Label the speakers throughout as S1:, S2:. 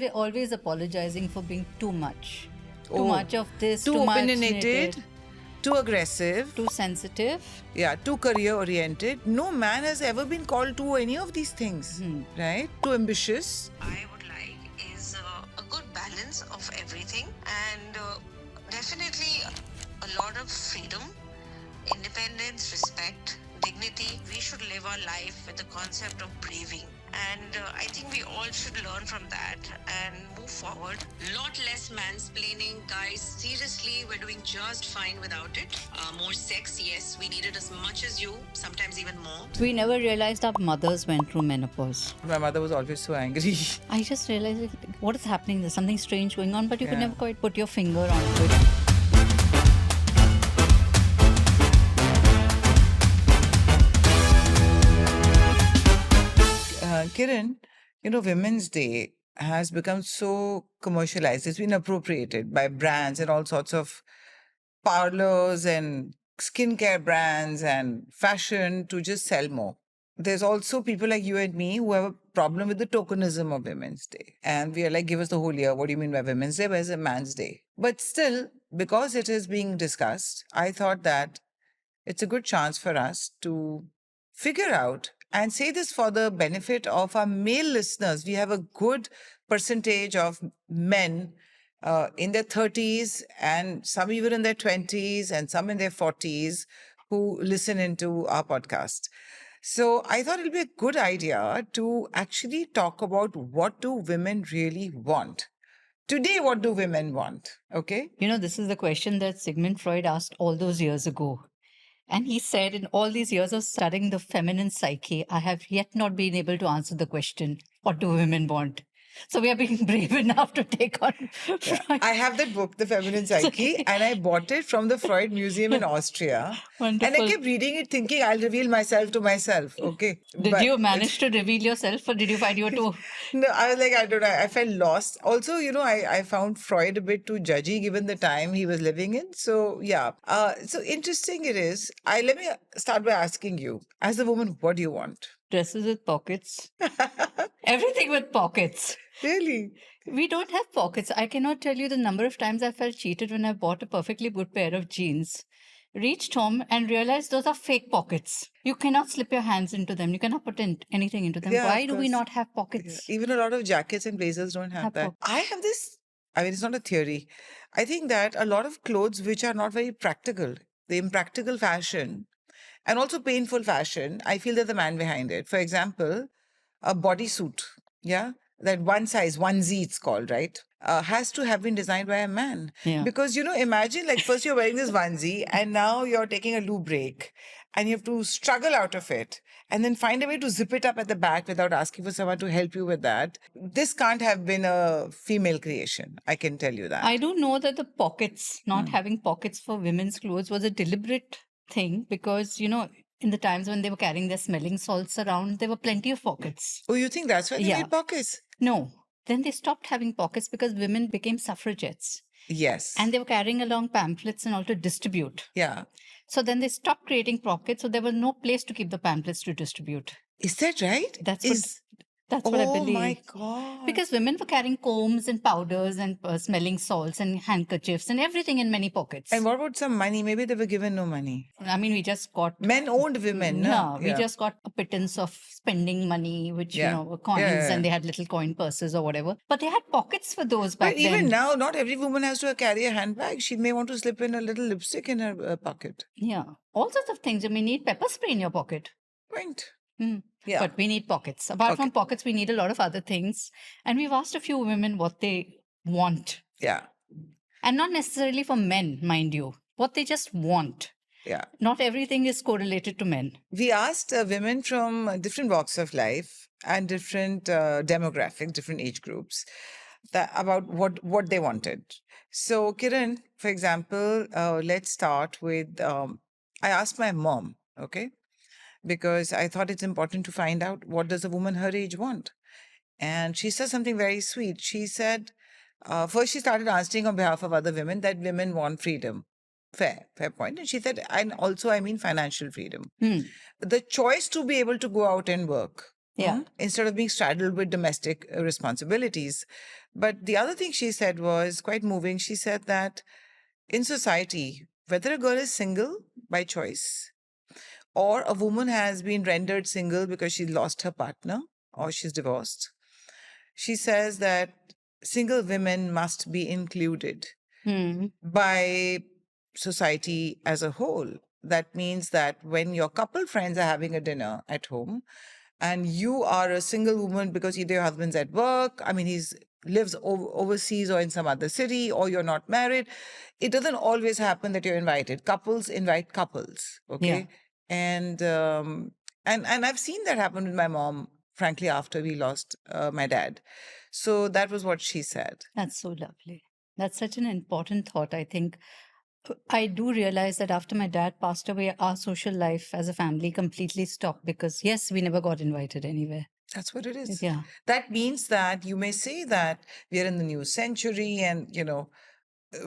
S1: We're always apologizing for being too much. Too
S2: Oh,
S1: much of this,
S2: too
S1: too much
S2: opinionated,
S1: knitted,
S2: too aggressive,
S1: too sensitive.
S2: yeah, too career oriented. No man has ever been called to any of these things, right? Too ambitious.
S3: I would like is a good balance of everything and definitely a lot of freedom, independence, respect, dignity. We should live our life with the concept of braving. And I think we all should learn from that and move forward. Lot less mansplaining, guys. Seriously, we're doing just fine without it. More sex, yes, we need it as much as you, sometimes even more.
S1: We never realized our mothers went through menopause.
S2: My mother was always so angry.
S1: I just realized like, what is happening? There's something strange going on, but you could
S2: Yeah.
S1: never quite put your finger onto it.
S2: Kiran, Women's Day has become so commercialized. It's been appropriated by brands and all sorts of parlors and skincare brands and fashion to just sell more. There's also people like you and me who have a problem with the tokenism of Women's Day. And we are like, give us the whole year. What do you mean by Women's Day? Where's a Man's Day? But still, because it is being discussed, I thought that it's a good chance for us to figure out and say this for the benefit of our male listeners. We have a good percentage of men in their 30s and some even in their 20s and some in their 40s who listen into our podcast. So I thought it'll be a good idea to actually talk about what do women really want. Today, what do women want? Okay.
S1: This is the question that Sigmund Freud asked all those years ago. And he said, in all these years of studying the feminine psyche, I have yet not been able to answer the question, what do women want? So we are being brave enough to take on Freud.
S2: I have that book, The Feminine Psyche, and I bought it from the Freud Museum in Austria. And
S1: Wonderful.
S2: I kept reading it thinking I'll reveal myself to myself. Okay.
S1: Did you manage to reveal yourself or did you find you were too...
S2: No, I was like, I don't know. I felt lost. Also, I found Freud a bit too judgy given the time he was living in. So, yeah. So interesting it is. Let me start by asking you, as a woman, what do you want?
S1: Dresses with pockets. Everything with pockets.
S2: Really?
S1: We don't have pockets. I cannot tell you the number of times I felt cheated when I bought a perfectly good pair of jeans, reached home and realized those are fake pockets. You cannot slip your hands into them. You cannot put anything into them.
S2: Yeah,
S1: Why
S2: of
S1: do we
S2: course.
S1: not have pockets?
S2: Yeah. Even a lot of jackets and blazers don't have that. I have this, it's not a theory. I think that a lot of clothes which are not very practical, the impractical fashion and also painful fashion, I feel they're the man behind it. For example, a bodysuit, yeah, that one size, 1Z it's called, right? Has to have been designed by a man.
S1: Yeah.
S2: Because, imagine like first you're wearing this onesie and now you're taking a loo break and you have to struggle out of it and then find a way to zip it up at the back without asking for someone to help you with that. This can't have been a female creation. I can tell you that.
S1: I do know that the pockets, not having pockets for women's clothes was a deliberate thing because, in the times when they were carrying their smelling salts around, there were plenty of pockets.
S2: Oh, you think that's why they
S1: Yeah.
S2: made pockets?
S1: No. Then they stopped having pockets because women became suffragettes.
S2: Yes.
S1: And they were carrying along pamphlets and all to distribute.
S2: yeah.
S1: So then they stopped creating pockets. So there was no place to keep the pamphlets to distribute.
S2: Is that right?
S1: That's what I believe.
S2: Oh my God.
S1: Because women were carrying combs and powders and smelling salts and handkerchiefs and everything in many pockets.
S2: And what about some money? Maybe they were given no money.
S1: I mean, we just got...
S2: Men owned women, no?
S1: No, we just got a pittance of spending money, which,
S2: Yeah.
S1: were coins,
S2: Yeah.
S1: and they had little coin purses or whatever. But they had pockets for those back
S2: But even
S1: then.
S2: now, not every woman has to carry a handbag. She may want to slip in a little lipstick in her pocket.
S1: Yeah. All sorts of things. You may need pepper spray in your pocket.
S2: Point.
S1: Mm.
S2: Yeah.
S1: But we need pockets. Apart from pockets, we need a lot of other things. And we've asked a few women what they want.
S2: Yeah.
S1: And not necessarily for men, mind you. What they just want.
S2: Yeah.
S1: Not everything is correlated to men.
S2: We asked women from different walks of life and different demographics, different age groups, about what they wanted. So, Kiran, for example, let's start with, I asked my mom, okay? Because I thought it's important to find out what does a woman her age want. And she said something very sweet. She said, first she started answering on behalf of other women that women want freedom. Fair point. And she said, and also I mean financial freedom. The choice to be able to go out and work.
S1: Yeah.
S2: instead of being straddled with domestic responsibilities. But the other thing she said was quite moving. She said that in society, whether a girl is single by choice or a woman has been rendered single because she lost her partner or she's divorced, she says that single women must be included
S1: Hmm.
S2: by society as a whole. That means that when your couple friends are having a dinner at home and you are a single woman because either your husband's at work, I mean, he's lives overseas or in some other city, or you're not married, it doesn't always happen that you're invited. Couples invite couples,
S1: Yeah.
S2: okay? And and I've seen that happen with my mom, frankly, after we lost my dad. So that was what she said.
S1: That's so lovely. That's such an important thought, I think. I do realize that after my dad passed away, our social life as a family completely stopped because, yes, we never got invited anywhere.
S2: That's what it is.
S1: Yeah.
S2: That means that you may say that we are in the new century and,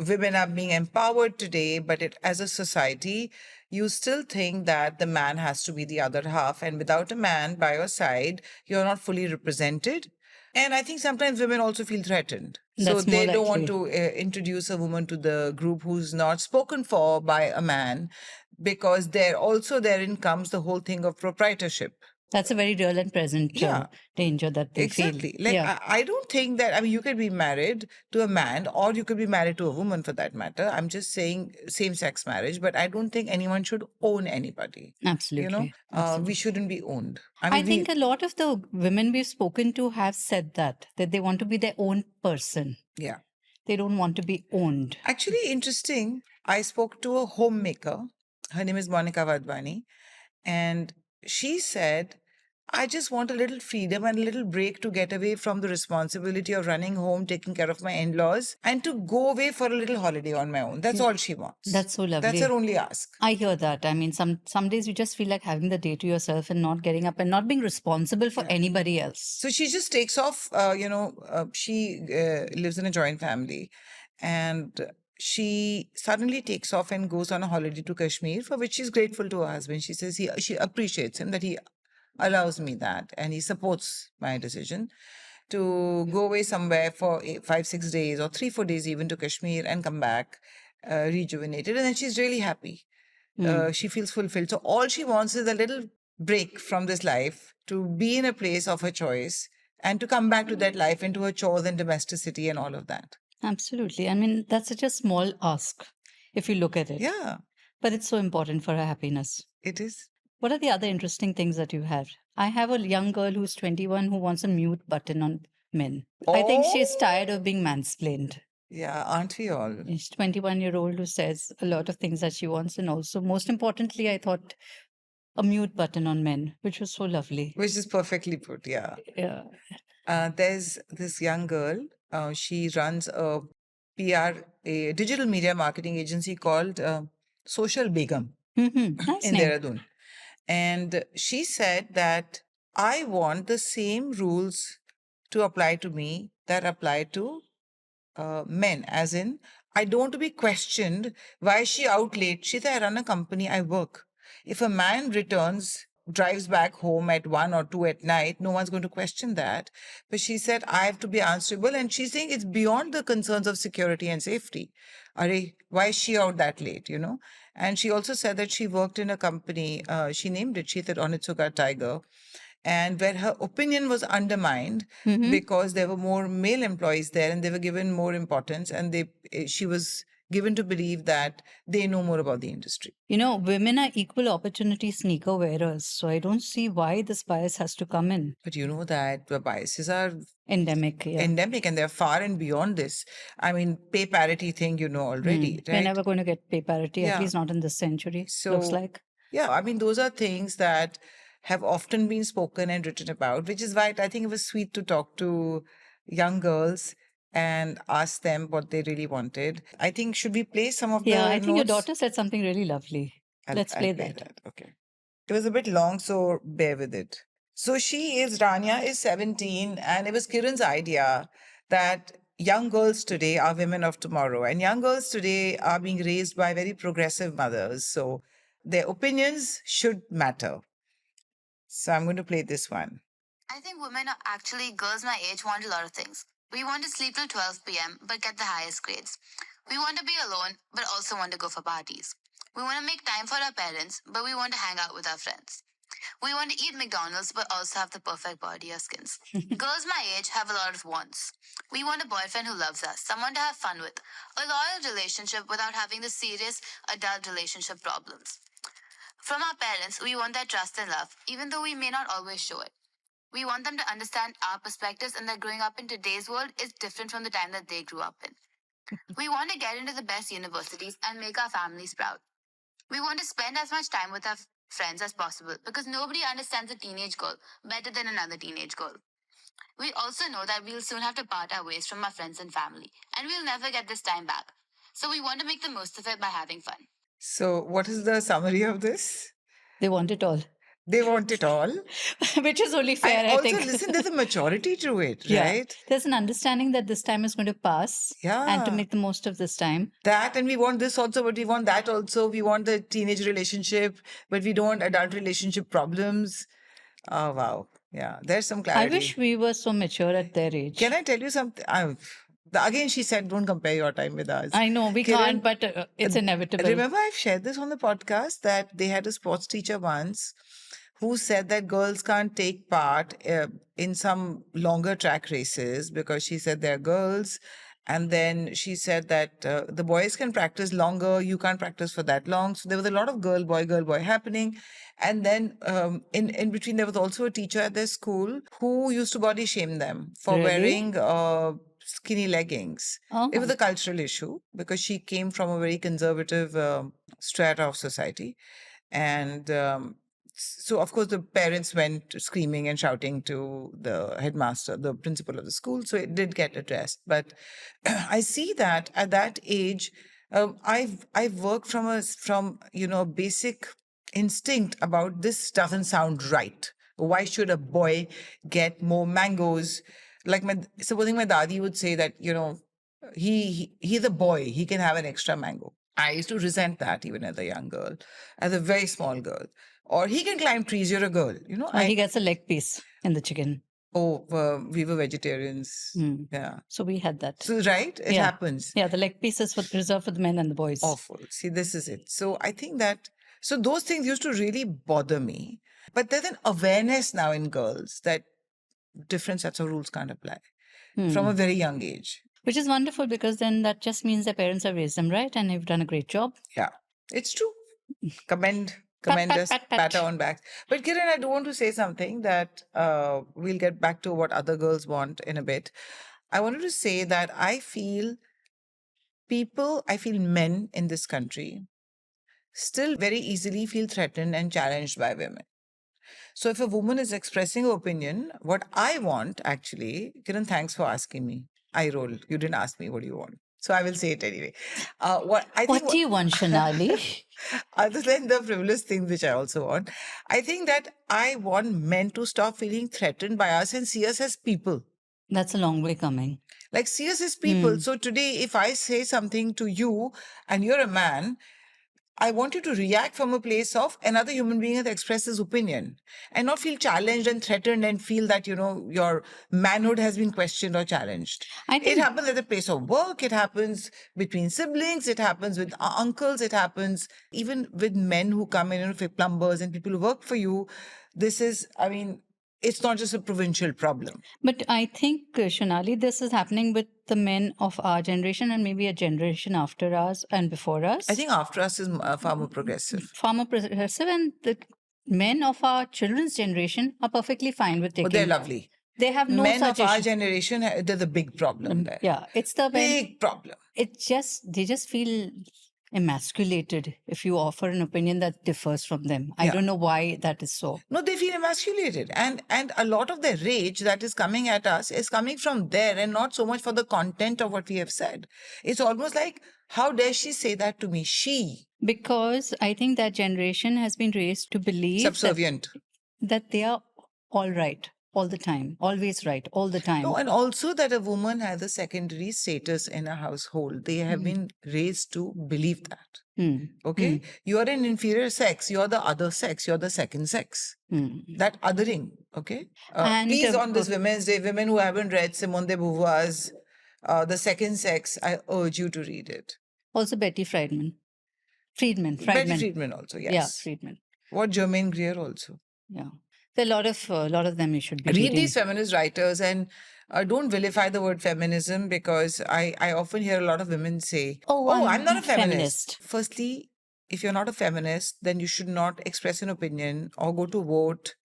S2: women are being empowered today, but as a society, you still think that the man has to be the other half. And without a man by your side, you're not fully represented. And I think sometimes women also feel threatened. So
S1: That's more
S2: they don't want
S1: likely.
S2: to introduce a woman to the group who's not spoken for by a man, because there also therein comes the whole thing of proprietorship.
S1: That's a very real and present
S2: Yeah.
S1: danger that they
S2: Exactly.
S1: feel.
S2: Like,
S1: Yeah.
S2: I don't think that, I mean, you could be married to a man or you could be married to a woman for that matter. I'm just saying same sex marriage, but I don't think anyone should own anybody.
S1: Absolutely.
S2: We
S1: Absolutely.
S2: shouldn't be owned. I
S1: I
S2: mean,
S1: think a lot of the women we've spoken to have said that they want to be their own person.
S2: yeah.
S1: They don't want to be owned.
S2: Actually, interesting. I spoke to a homemaker. Her name is Monica Vadvani. And she said, I just want a little freedom and a little break to get away from the responsibility of running home, taking care of my in laws, and to go away for a little holiday on my own. That's all she wants.
S1: That's so lovely.
S2: That's her only ask.
S1: I hear that. I mean, some days you just feel like having the day to yourself and not getting up and not being responsible for anybody else.
S2: So she just takes off. She lives in a joint family, and she suddenly takes off and goes on a holiday to Kashmir, for which she's grateful to her husband. She says she appreciates him that he allows me that, and he supports my decision to go away somewhere for 5-6 days or 3-4 days even to Kashmir and come back rejuvenated, and then she's really happy. She feels fulfilled. So all she wants is a little break from this life to be in a place of her choice and to come back to that life, into her chores and domesticity and all of that.
S1: Absolutely. I mean, that's such a small ask if you look at it.
S2: Yeah,
S1: But it's so important for her happiness.
S2: it is.
S1: What are the other interesting things that you have? I have a young girl who's 21 who wants a mute button on men. I think she's tired of being mansplained.
S2: Yeah, aren't we all?
S1: She's 21-year-old who says a lot of things that she wants. And also, most importantly, I thought a mute button on men, which was so lovely.
S2: Which is perfectly put, yeah.
S1: Yeah.
S2: There's this young girl. She runs a a digital media marketing agency called Social Begum
S1: Nice
S2: in
S1: name.
S2: Dehradun. And she said that I want the same rules to apply to me that apply to men, as in, I don't want to be questioned. Why is she out late? She said, I run a company, I work. If a man drives back home at 1 or 2 at night, no one's going to question that. But she said, I have to be answerable. And she's saying it's beyond the concerns of security and safety. Why is she out that late, And she also said that she worked in a company, she named it, she said Onitsuka Tiger, and where her opinion was undermined because there were more male employees there and they were given more importance, and she was given to believe that they know more about the industry.
S1: Women are equal opportunity sneaker wearers, so I don't see why this bias has to come in.
S2: But you know that the biases are
S1: endemic,
S2: and they're far and beyond this. I mean, pay parity thing, already,
S1: We're
S2: right?
S1: never going to get pay parity,
S2: Yeah.
S1: at least not in this century, looks like.
S2: Yeah, I mean, those are things that have often been spoken and written about, which is why I think it was sweet to talk to young girls and ask them what they really wanted. I think, should we play some of the
S1: I think your
S2: notes?
S1: daughter said something really lovely. Let's play that.
S2: Okay. It was a bit long, so bear with it. So Rania is 17, and it was Kiran's idea that young girls today are women of tomorrow, and young girls today are being raised by very progressive mothers. So their opinions should matter. So I'm going to play this one.
S4: I think women are actually, girls my age want a lot of things. We want to sleep till 12 p.m. but get the highest grades. We want to be alone but also want to go for parties. We want to make time for our parents but we want to hang out with our friends. We want to eat McDonald's but also have the perfect body or skins. Girls my age have a lot of wants. We want a boyfriend who loves us, someone to have fun with, a loyal relationship without having the serious adult relationship problems. From our parents, we want their trust and love, even though we may not always show it. We want them to understand our perspectives and that growing up in today's world is different from the time that they grew up in. We want to get into the best universities and make our families proud. We want to spend as much time with our friends as possible because nobody understands a teenage girl better than another teenage girl. We also know that we'll soon have to part our ways from our friends and family, and we'll never get this time back. So we want to make the most of it by having fun.
S2: So, what is the summary of this?
S1: They want it all,
S2: They want it all.
S1: which is only fair,
S2: And
S1: I
S2: also,
S1: think.
S2: listen, there's a maturity to it,
S1: Yeah.
S2: right?
S1: There's an understanding that this time is going to pass and to
S2: Yeah.
S1: make the most of this time.
S2: That, and we want this also, but we want that also. We want the teenage relationship, but we don't want adult relationship problems. Oh, wow. Yeah, there's some
S1: I
S2: clarity.
S1: wish we were so mature at their age.
S2: Can I tell you something? Again, she said, don't compare your time with ours.
S1: I know we
S2: Kiran,
S1: can't, but it's inevitable.
S2: Remember, I've shared this on the podcast that they had a sports teacher once who said that girls can't take part in some longer track races because she said they're girls. And then she said that the boys can practice longer, you can't practice for that long. So there was a lot of girl, boy happening. And then in between, there was also a teacher at their school who used to body shame them for
S1: Really?
S2: wearing skinny leggings. It was
S1: Oh.
S2: a cultural issue because she came from a very conservative strata of society. And so, of course, the parents went screaming and shouting to the headmaster, the principal of the school. So it did get addressed. But I see that at that age, I've worked from a basic instinct about this doesn't sound right. Why should a boy get more mangoes? Like supposing my daddy would say that he's a boy, he can have an extra mango. I used to resent that even as a young girl, as a very small girl. Or he can climb trees, you're a girl.
S1: He gets a leg piece in the chicken.
S2: We were vegetarians.
S1: Mm.
S2: Yeah.
S1: So we had that.
S2: So, right? It
S1: Yeah.
S2: happens.
S1: Yeah, the leg piece is reserved for the men and the boys.
S2: Awful. See, this is it. So I think that, so those things used to really bother me. But there's an awareness now in girls that different sets of rules can't apply from a very young age.
S1: Which is wonderful because then that just means their parents have raised them right and they've done a great job.
S2: Yeah, it's true. Commend
S1: pat,
S2: us,
S1: pat, pat.
S2: pat on back. But Kiran, I do want to say something that we'll get back to what other girls want in a bit. I wanted to say that I feel men in this country still very easily feel threatened and challenged by women. So if a woman is expressing her opinion, what I want actually, Kiran, thanks for asking me. I roll. You didn't ask me what do you want. So I will say it anyway. What
S1: do you want, Shonali?
S2: Other than the frivolous things which I also want, I think that I want men to stop feeling threatened by us and see us as people.
S1: That's a long way coming.
S2: Like see us as people. So today, if I say something to you and you're a man, I want you to react from a place of another human being that expresses opinion and not feel challenged and threatened and feel that, your manhood has been questioned or challenged. It happens at the place of work. It happens between siblings. It happens with uncles. It happens even with men who come in, plumbers and people who work for you. It's not just a provincial problem.
S1: But I think, Shonali, this is happening with the men of our generation and maybe a generation after us and before us.
S2: I think after us is far more progressive.
S1: Far more progressive, and the men of our children's generation are perfectly fine with taking.
S2: But they're lovely.
S1: They have no
S2: men
S1: such
S2: of our
S1: issue.
S2: generation, there's a big problem there.
S1: Yeah, it's the
S2: big problem.
S1: They just feel emasculated if you offer an opinion that differs from them. I don't know why that is so.
S2: No, they feel emasculated. And a lot of the rage that is coming at us is coming from there and not so much for the content of what we have said. It's almost like, how dare she say that to me? She.
S1: Because I think that generation has been raised to believe
S2: Subservient.
S1: that they are all right. all the time, always right, all the time.
S2: No, and also that a woman has a secondary status in a household. They have
S1: Mm.
S2: been raised to believe that.
S1: Mm.
S2: Okay? You are an inferior sex. You're the other sex. You're the second sex.
S1: Mm.
S2: That othering. Okay?
S1: And,
S2: Please, on this Women's Day, women who haven't read Simone de Beauvoir's The Second Sex, I urge you to read it.
S1: Also Betty Friedman. Friedman.
S2: Betty Friedman also, yes.
S1: Yeah, Friedman.
S2: What Germaine Greer also.
S1: Yeah. There are a lot of them you should be
S2: Read
S1: reading.
S2: these feminist writers and don't vilify the word feminism, because I often hear a lot of women say,
S1: Oh,
S2: I'm not a
S1: feminist."
S2: Firstly, if you're not a feminist, then you should not express an opinion or go to vote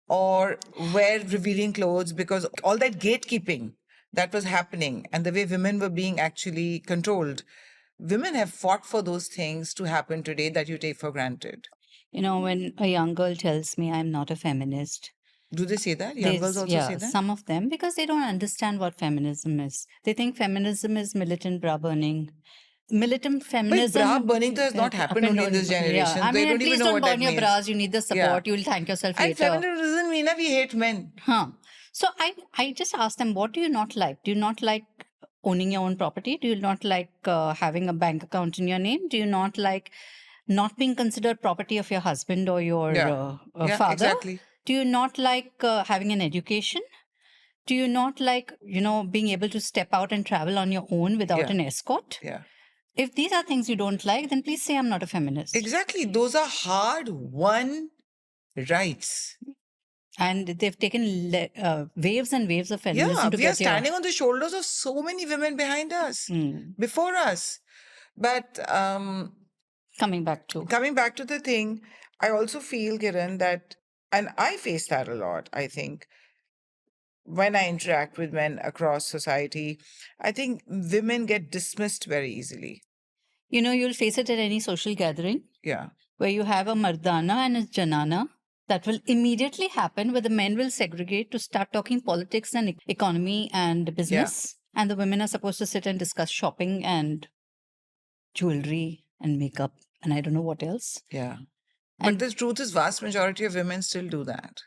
S2: or wear revealing clothes, because all that gatekeeping that was happening and the way women were being actually controlled, women have fought for those things to happen today that you take for granted.
S1: You know, when a young girl tells me I'm not a feminist,
S2: Do they say that? Young girls also say that?
S1: some of them, because they don't understand what feminism is. They think feminism is militant bra burning. Militant
S2: But
S1: feminism.
S2: bra burning has not happened only in this generation.
S1: I
S2: They
S1: mean,
S2: don't
S1: please
S2: even know
S1: don't
S2: what
S1: burn
S2: that
S1: your
S2: means.
S1: bras. You need the support. You'll thank yourself
S2: And
S1: later.
S2: feminism doesn't mean that we hate men.
S1: Huh. So I just asked them, what do you not like? Do you not like owning your own property? Do you not like having a bank account in your name? Do you not like not being considered property of your husband or your father?
S2: Exactly.
S1: Do you not like having an education? Do you not like, being able to step out and travel on your own without
S2: Yeah.
S1: an escort?
S2: Yeah.
S1: If these are things you don't like, then please say I'm not a feminist.
S2: Exactly. Those are hard-won rights.
S1: And they've taken waves and waves of feminism to
S2: we are
S1: get here.
S2: standing on the shoulders of so many women behind us, before us. But
S1: coming back to
S2: the thing, I also feel, Kiran, that, and I face that a lot, I think, when I interact with men across society, I think women get dismissed very easily.
S1: You'll face it at any social gathering.
S2: Yeah.
S1: Where you have a mardana and a janana. That will immediately happen, where the men will segregate to start talking politics and economy and business. And the women are supposed to sit and discuss shopping and jewelry and makeup and I don't know what else.
S2: Yeah.
S1: And
S2: but the truth is, vast majority of women still do that.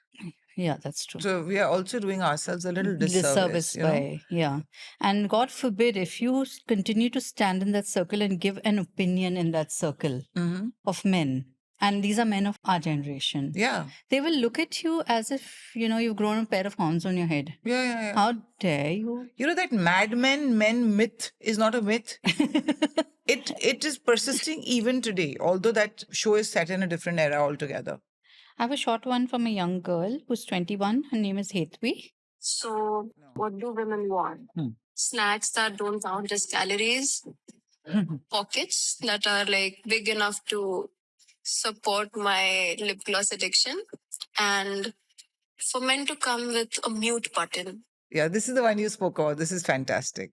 S1: Yeah, that's true.
S2: So we are also doing ourselves a little disservice.
S1: Yeah. And God forbid, if you continue to stand in that circle and give an opinion in that circle of men, and these are men of our generation.
S2: Yeah.
S1: They will look at you as if, you've grown a pair of horns on your head.
S2: Yeah.
S1: How dare you?
S2: You know that men myth is not a myth. It is persisting even today, although that show is set in a different era altogether.
S1: I have a short one from a young girl who's 21. Her name is Hetvi.
S5: So, what do women want? Snacks that don't count as calories, pockets that are like big enough to support my lip gloss addiction, and for men to come with a mute button.
S2: Yeah, this is the one you spoke about. This is fantastic.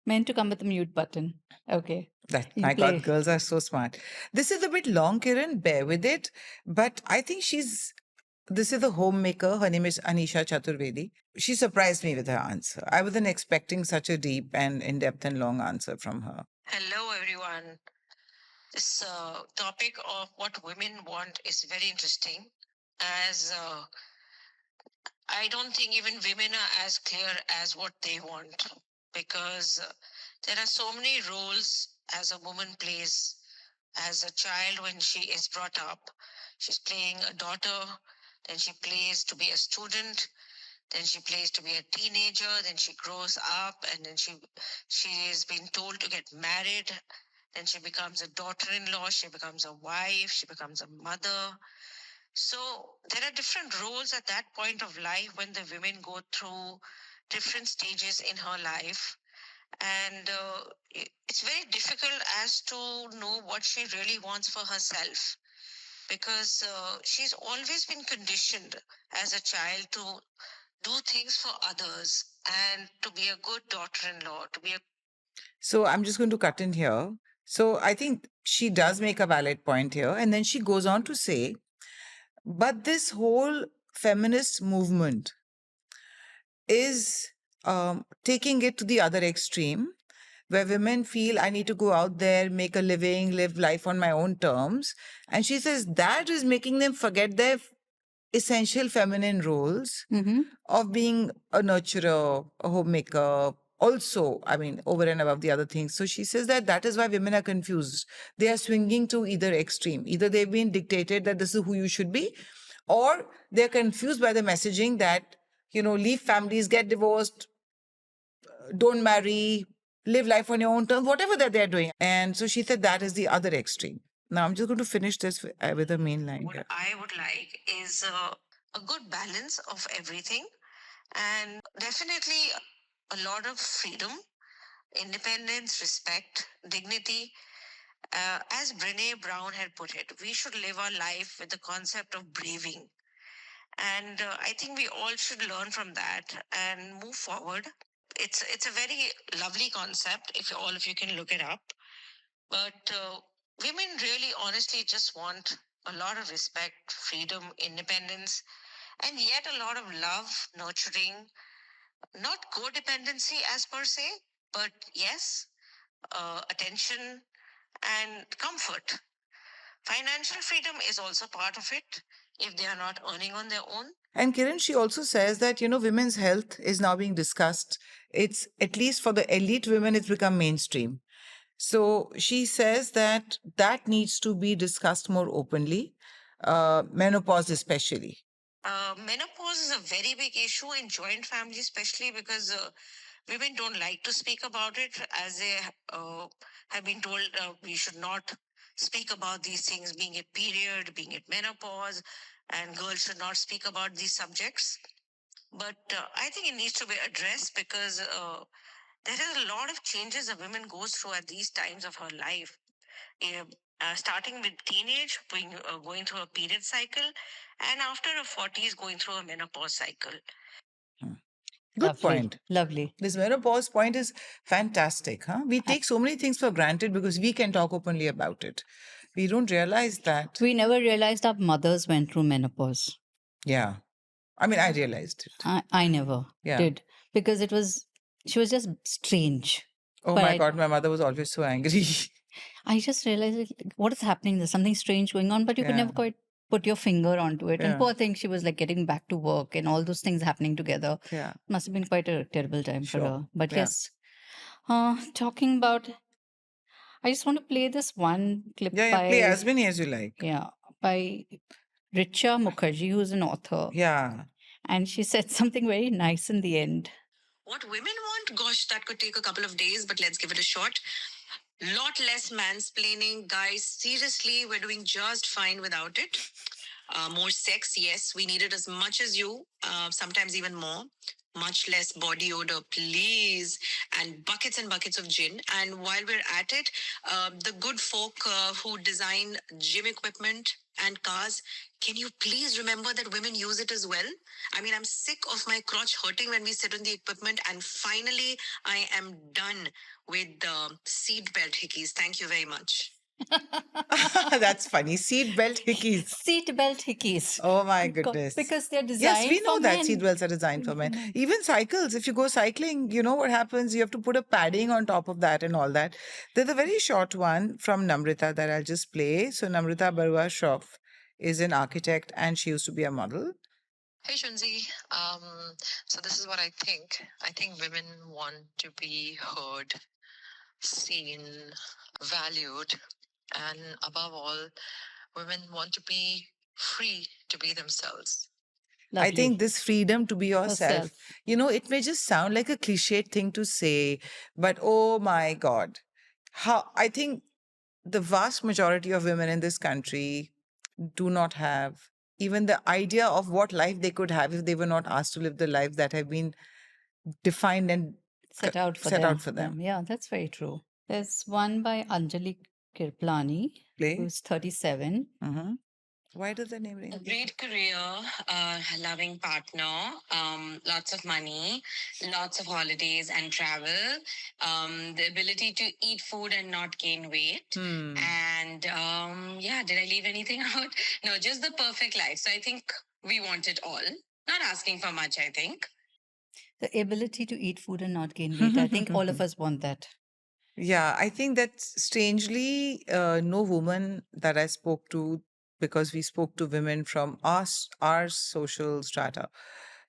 S1: Men to come with a mute button. Okay.
S2: My God, girls are so smart. This is a bit long, Kiran. Bear with it. But I think this is the homemaker. Her name is Anisha Chaturvedi. She surprised me with her answer. I wasn't expecting such a deep and in-depth and long answer from her.
S3: Hello, everyone. This topic of what women want is very interesting, as I don't think even women are as clear as what they want, because there are so many roles as a woman plays. As a child, when she is brought up, she's playing a daughter, then she plays to be a student, then she plays to be a teenager, then she grows up, and then she is being told to get married, then she becomes a daughter-in-law, she becomes a wife, she becomes a mother. So there are different roles at that point of life when the women go through different stages in her life. And it's very difficult as to know what she really wants for herself, because she's always been conditioned as a child to do things for others and to be a good daughter-in-law, to be a...
S2: So I'm just going to cut in here. So I think she does make a valid point here. And then she goes on to say, but this whole feminist movement is taking it to the other extreme, where women feel I need to go out there, make a living, live life on my own terms. And she says that is making them forget their essential feminine roles
S1: Mm-hmm.
S2: of being a nurturer, a homemaker, also, I mean, over and above the other things. So she says that that is why women are confused. They are swinging to either extreme. Either they've been dictated that this is who you should be, or they're confused by the messaging that, leave families, get divorced, don't marry, live life on your own terms, whatever that they're doing. And so she said that is the other extreme. Now I'm just going to finish this with a main line
S3: What
S2: here.
S3: I would like is a good balance of everything, and definitely a lot of freedom, independence, respect, dignity. As Brene Brown had put it, we should live our life with the concept of braving. And I think we all should learn from that and move forward. It's a very lovely concept if all of you can look it up. But women really honestly just want a lot of respect, freedom, independence, and yet a lot of love, nurturing, not codependency as per se, but yes, attention and comfort. Financial freedom is also part of it if they are not earning on their own.
S2: And Kiran, she also says that, women's health is now being discussed. It's at least for the elite women, it's become mainstream. So she says that that needs to be discussed more openly, menopause especially.
S3: Menopause is a very big issue in joint families, especially because women don't like to speak about it, as they have been told we should not speak about these things, being a period, being at menopause, and girls should not speak about these subjects. But I think it needs to be addressed because there is a lot of changes a woman goes through at these times of her life. Starting with teenage, going through a period cycle, and after her 40s, going through a menopause cycle.
S2: Good
S1: Lovely.
S2: point.
S1: Lovely.
S2: This menopause point is fantastic. Huh? We take so many things for granted because we can talk openly about it. We don't realize that.
S1: We never realized our mothers went through menopause.
S2: Yeah. I mean, I realized it.
S1: I never
S2: Yeah.
S1: did because she was just strange.
S2: Oh
S1: But
S2: my God, my mother was always so angry.
S1: I just realized like, what is happening? There's something strange going on, but you could never
S2: Yeah.
S1: quite put your finger onto it. And
S2: Yeah.
S1: poor thing, she was like getting back to work and all those things happening together.
S2: Yeah.
S1: Must have been quite a terrible time for
S2: Sure.
S1: her. But
S2: Yeah.
S1: yes, talking about, I just want to play this one clip
S2: Yeah,
S1: by
S2: play as many as you like.
S1: by Richa Mukherjee, who's an author.
S2: Yeah.
S1: And she said something very nice in the end.
S3: What women want, gosh, that could take a couple of days, but let's give it a shot. Lot less mansplaining, guys. Seriously, we're doing just fine without it. More sex, yes, we need it as much as you, sometimes even more. Much less body odor, please. And buckets of gin. And while we're at it, the good folk who design gym equipment and cars, can you please remember that women use it as well? I mean, I'm sick of my crotch hurting when we sit on the equipment. And finally, I am done with the seatbelt hickeys. Thank you very much.
S2: That's funny. Seatbelt hickeys.
S1: Seatbelt hickeys.
S2: Oh my goodness.
S1: Because they're designed
S2: Yes, we know
S1: for
S2: that
S1: men.
S2: seatbelts are designed for men. Even cycles, if you go cycling, you know what happens? You have to put a padding on top of that and all that. There's a very short one from Namrita that I'll just play. So Namrita Barua Shroff is an architect and she used to be a model.
S6: Hey Shunzi, so this is what I think. I think women want to be heard, seen, valued, and above all, women want to be free to be themselves.
S2: I
S1: Lovely.
S2: think this freedom to be yourself,
S1: Herself.
S2: it may just sound like a cliched thing to say, but oh my God, I think the vast majority of women in this country do not have even the idea of what life they could have if they were not asked to live the lives that have been defined and
S1: set out for them. Yeah, that's very true. There's one by Anjali Kirplani,
S2: play.
S1: who's 37.
S2: Mhm. Why does the name ring?
S3: A great career, loving partner, lots of money, lots of holidays and travel, the ability to eat food and not gain weight. And did I leave anything out? No, just the perfect life. So I think we want it all. Not asking for much, I think.
S1: The ability to eat food and not gain weight. I think all of us want that.
S2: Yeah, I think that strangely, no woman that I spoke to because we spoke to women from our social strata,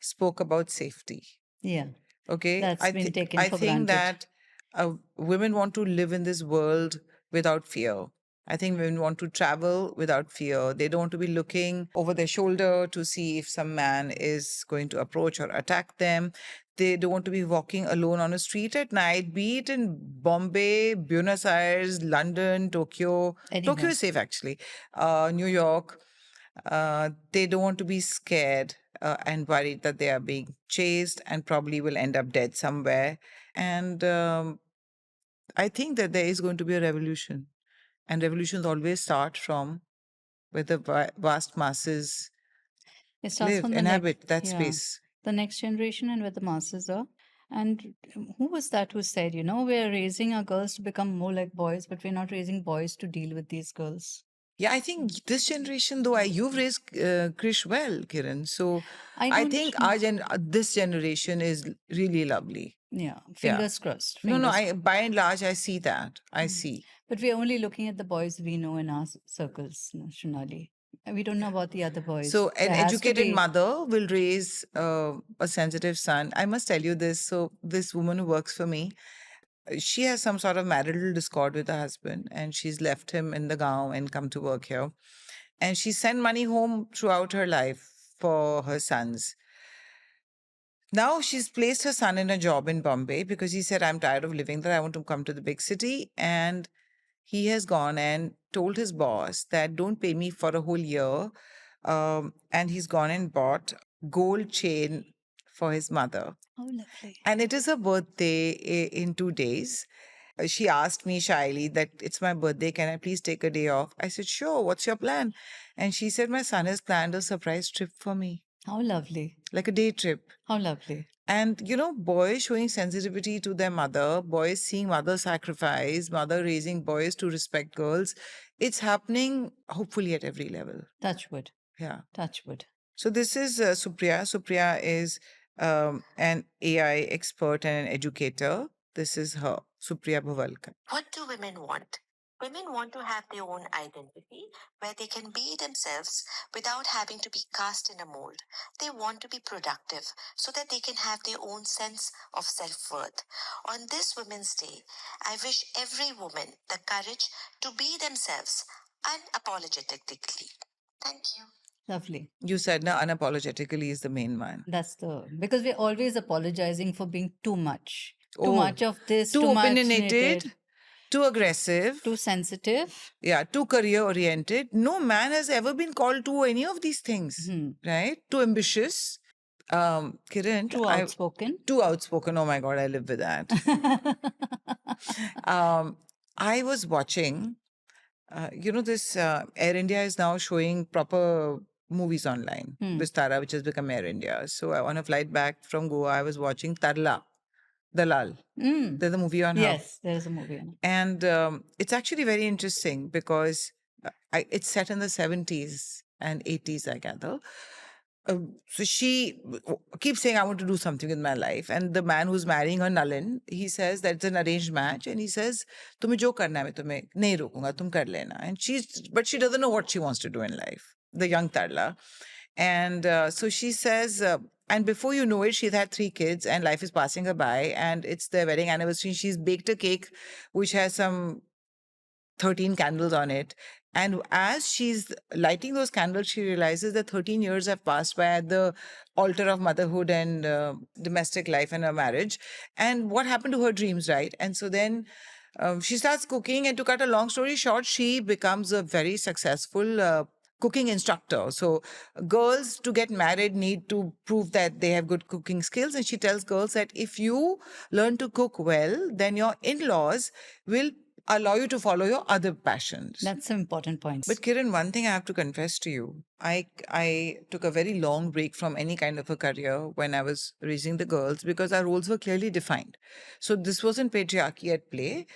S2: spoke about safety.
S1: Yeah.
S2: Okay,
S1: That's been taken
S2: I
S1: for
S2: think
S1: granted.
S2: that women want to live in this world without fear. I think women want to travel without fear. They don't want to be looking over their shoulder to see if some man is going to approach or attack them. They don't want to be walking alone on a street at night, be it in Bombay, Buenos Aires, London, Tokyo. Tokyo
S1: Anywhere.
S2: is safe, actually. New York. They don't want to be scared and worried that they are being chased and probably will end up dead somewhere. And I think that there is going to be a revolution. And revolutions always start from where the vast masses
S1: It starts
S2: live,
S1: from the
S2: inhabit that
S1: yeah,
S2: space.
S1: the next generation and where the masses are. And who was that who said, we're raising our girls to become more like boys, but we're not raising boys to deal with these girls.
S2: Yeah, I think this generation, though, you've raised Krish well, Kiran. So I
S1: don't-
S2: think this generation is really lovely.
S1: Yeah, fingers crossed.
S2: No,
S1: Fingers
S2: by and large, I see that. I see.
S1: But we're only looking at the boys we know in our circles, Shonali. And we don't know about the other boys.
S2: So an
S1: There has to
S2: educated
S1: be-
S2: mother will raise a sensitive son. I must tell you this. So this woman who works for me, she has some sort of marital discord with her husband, and she's left him in the Gaon and come to work here. And she sent money home throughout her life for her sons. Now she's placed her son in a job in Bombay because he said, I'm tired of living there. I want to come to the big city. And he has gone and told his boss that don't pay me for a whole year. And he's gone and bought gold chain for his mother.
S1: Oh, lovely.
S2: And it is her birthday in 2 days. She asked me shyly that it's my birthday. Can I please take a day off? I said, sure. What's your plan? And she said, my son has planned a surprise trip for me.
S1: How lovely.
S2: Like a day trip.
S1: How lovely.
S2: And, boys showing sensitivity to their mother, boys seeing mother sacrifice, mother raising boys to respect girls. It's happening, hopefully, at every level.
S1: Touch wood.
S2: Yeah.
S1: Touch wood.
S2: So this is Supriya. Supriya is an AI expert and an educator. This is her, Supriya Bhavalkar.
S3: What do women want? Women want to have their own identity where they can be themselves without having to be cast in a mold. They want to be productive so that they can have their own sense of self-worth. On this Women's Day, I wish every woman the courage to be themselves unapologetically. Thank you.
S1: Lovely.
S2: You said now unapologetically is the main one.
S1: Because we're always apologizing for being too much. Too
S2: Oh,
S1: much of this,
S2: too
S1: much
S2: opinionated, too aggressive,
S1: too sensitive.
S2: yeah, too career oriented. No man has ever been called to any of these things, right? Too ambitious. Kiran,
S1: Too outspoken.
S2: Too outspoken. Oh my God, I live with that. I was watching, this Air India is now showing proper movies online. Vistara, which has become Air India. So on a flight back from Goa, I was watching Tarla, Dalal. There's a movie on her.
S1: Yes, there is a movie on it.
S2: And it's actually very interesting because it's set in the 70s and 80s, I gather. So she keeps saying, I want to do something with my life. And the man who's marrying her, Nalin, he says that it's an arranged match. And he says, tumhe jo karna hai, main tumhe nahi rokunga, tum kar lena. But she doesn't know what she wants to do in life, the young Tarla. And so she says, and before you know it, she's had 3 kids and life is passing her by. And it's their wedding anniversary. She's baked a cake which has some 13 candles on it. And as she's lighting those candles, she realizes that 13 years have passed by at the altar of motherhood and domestic life and her marriage. And what happened to her dreams, right? And so then she starts cooking. And to cut a long story short, she becomes a very successful cooking instructor. So girls to get married need to prove that they have good cooking skills. And she tells girls that if you learn to cook well, then your in-laws will allow you to follow your other passions.
S1: That's an important point.
S2: But Kiran, one thing I have to confess to you, I took a very long break from any kind of a career when I was raising the girls because our roles were clearly defined. So this wasn't patriarchy at play.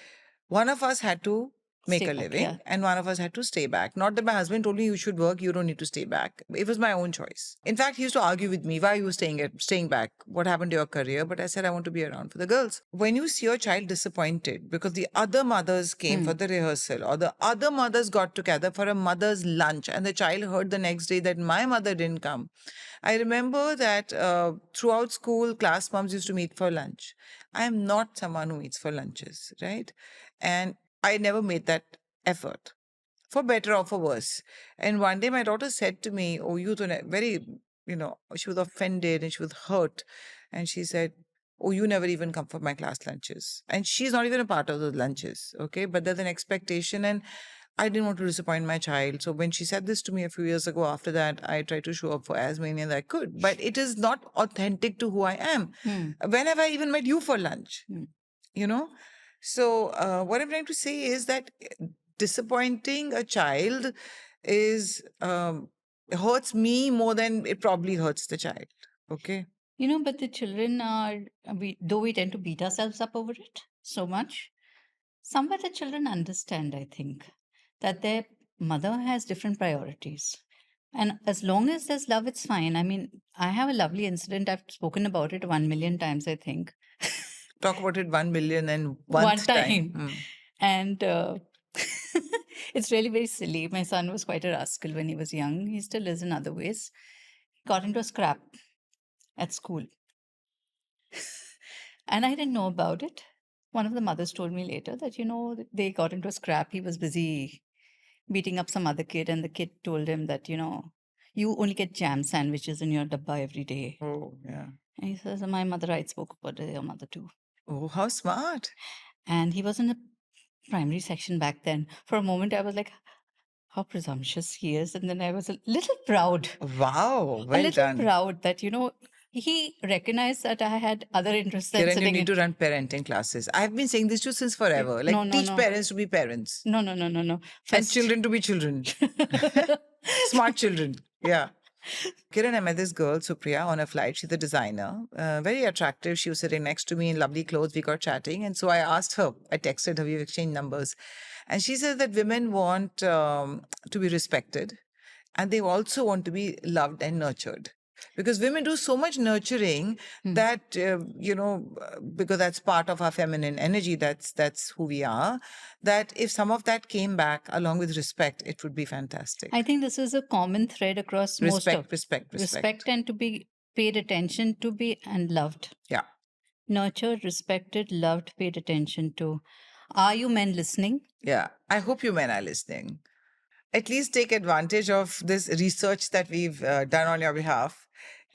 S2: One of us had to make
S1: Stay
S2: a
S1: back,
S2: living,
S1: yeah.
S2: and one of us had to stay back. Not that my husband told me you should work, you don't need to stay back. It was my own choice. In fact, he used to argue with me, why are you staying back? What happened to your career? But I said I want to be around for the girls. When you see your child disappointed because the other mothers came for the rehearsal, or the other mothers got together for a mother's lunch, and the child heard the next day that my mother didn't come. I remember that throughout school, class moms used to meet for lunch. I am not someone who meets for lunches, right? And I never made that effort, for better or for worse. And one day my daughter said to me, oh, you to very, she was offended and she was hurt. And she said, oh, you never even come for my class lunches. And she's not even a part of those lunches, okay? But there's an expectation, and I didn't want to disappoint my child. So when she said this to me a few years ago, after that, I tried to show up for as many as I could. But it is not authentic to who I am. When have I even met you for lunch? You know? So what I'm trying to say is that disappointing a child is hurts me more than it probably hurts the child. Okay.
S1: But the children are, though we tend to beat ourselves up over it so much, somewhere the children understand, I think, that their mother has different priorities. And as long as there's love, it's fine. I mean, I have a lovely incident. I've spoken about it 1 million times, I think.
S2: Talk about it 1 million and
S1: One
S2: time.
S1: time. And it's really very silly. My son was quite a rascal when he was young. He still is in other ways. Got into a scrap at school. And I didn't know about it. One of the mothers told me later that, they got into a scrap. He was busy beating up some other kid, and the kid told him that, you only get jam sandwiches in your dabba every day.
S2: Oh, yeah.
S1: And he says, my mother, I spoke about your mother too.
S2: Oh, how smart.
S1: And he was in the primary section back then. For a moment, I was like, how presumptuous he is. And then I was a little proud.
S2: Wow. Well
S1: a little
S2: done.
S1: proud that, he recognized that I had other interests than
S2: Kiran, you
S1: sitting
S2: need
S1: in.
S2: to run parenting classes. I've been saying this to you since forever. Like,
S1: No,
S2: teach
S1: no.
S2: parents to be parents.
S1: No.
S2: And
S1: First,
S2: children to be children. Smart children. Yeah. Kiran, I met this girl, Supriya, on a flight. She's a designer, very attractive. She was sitting next to me in lovely clothes. We got chatting. And so I asked her, I texted her, we've exchanged numbers. And she said that women want to be respected, and they also want to be loved and nurtured. Because women do so much nurturing that, because that's part of our feminine energy, that's who we are, that if some of that came back along with respect, it would be fantastic.
S1: I think this is a common thread across most of
S2: Respect.
S1: and to be paid attention to, be and loved.
S2: Yeah.
S1: Nurtured, respected, loved, paid attention to. Are you men listening?
S2: Yeah. I hope you men are listening. At least take advantage of this research that we've done on your behalf,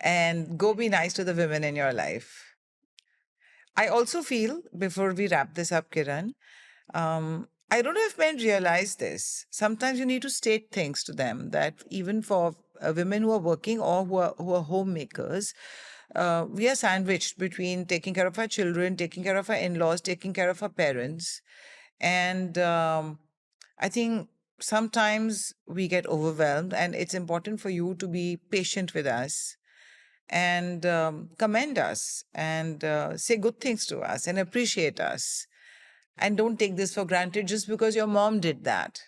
S2: and go be nice to the women in your life. I also feel, before we wrap this up, Kiran, I don't know if men realize this. Sometimes you need to state things to them that even for women who are working or who are homemakers, we are sandwiched between taking care of our children, taking care of our in-laws, taking care of our parents. And I think sometimes we get overwhelmed, and it's important for you to be patient with us and commend us and say good things to us and appreciate us. And don't take this for granted just because your mom did that.